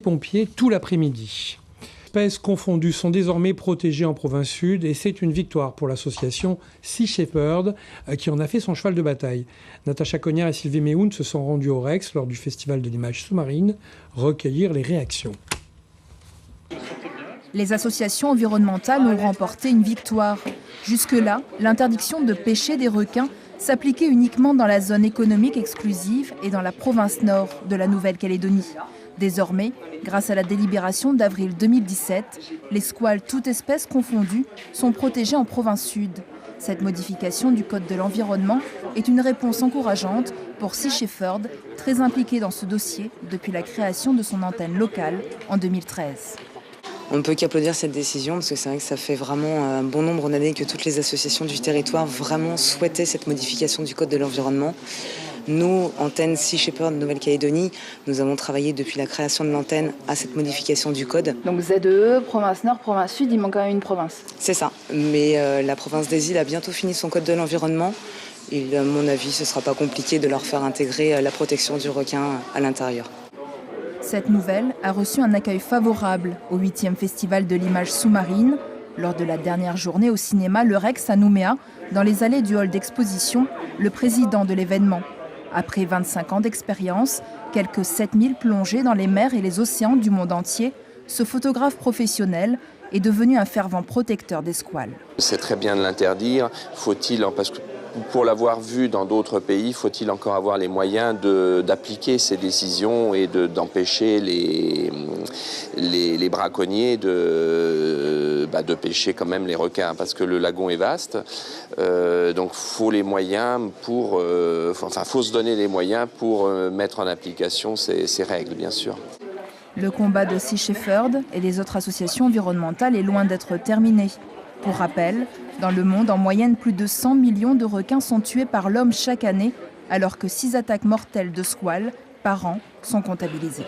Pompiers tout l'après-midi. Les espèces confondues sont désormais protégées en province sud et c'est une victoire pour l'association Sea Shepherd qui en a fait son cheval de bataille. Natacha Cognard et Sylvie Méhoun se sont rendus au Rex lors du Festival de l'image sous-marine recueillir les réactions. Les associations environnementales ont remporté une victoire. Jusque-là, l'interdiction de pêcher des requins s'appliquait uniquement dans la zone économique exclusive et dans la province nord de la Nouvelle-Calédonie. Désormais, grâce à la délibération d'avril 2017, les squales toutes espèces confondues sont protégés en province sud. Cette modification du Code de l'environnement est une réponse encourageante pour Sea Shepherd, très impliqué dans ce dossier depuis la création de son antenne locale en 2013. On ne peut qu'applaudir cette décision parce que c'est vrai que ça fait vraiment un bon nombre d'années que toutes les associations du territoire vraiment souhaitaient cette modification du Code de l'environnement. Nous, antenne Sea Shepherd Nouvelle-Calédonie, nous avons travaillé depuis la création de l'antenne à cette modification du code. Donc ZEE, province nord, province sud, il manque quand même une province. C'est ça, mais la province des îles a bientôt fini son Code de l'environnement. Et à mon avis, ce ne sera pas compliqué de leur faire intégrer la protection du requin à l'intérieur. Cette nouvelle a reçu un accueil favorable au 8e Festival de l'image sous-marine. Lors de la dernière journée au cinéma Le Rex à Nouméa, dans les allées du hall d'exposition, le président de l'événement. Après 25 ans d'expérience, quelques 7000 plongées dans les mers et les océans du monde entier, ce photographe professionnel est devenu un fervent protecteur des squales. C'est très bien de l'interdire, parce que pour l'avoir vu dans d'autres pays, faut-il encore avoir les moyens d'appliquer ces décisions et d'empêcher les braconniers de pêcher quand même les requins, parce que le lagon est vaste, donc faut les moyens faut se donner les moyens pour mettre en application ces règles, bien sûr. Le combat de Sea Shepherd et des autres associations environnementales est loin d'être terminé. Pour rappel, dans le monde, en moyenne, plus de 100 millions de requins sont tués par l'homme chaque année, alors que 6 attaques mortelles de squales par an sont comptabilisées.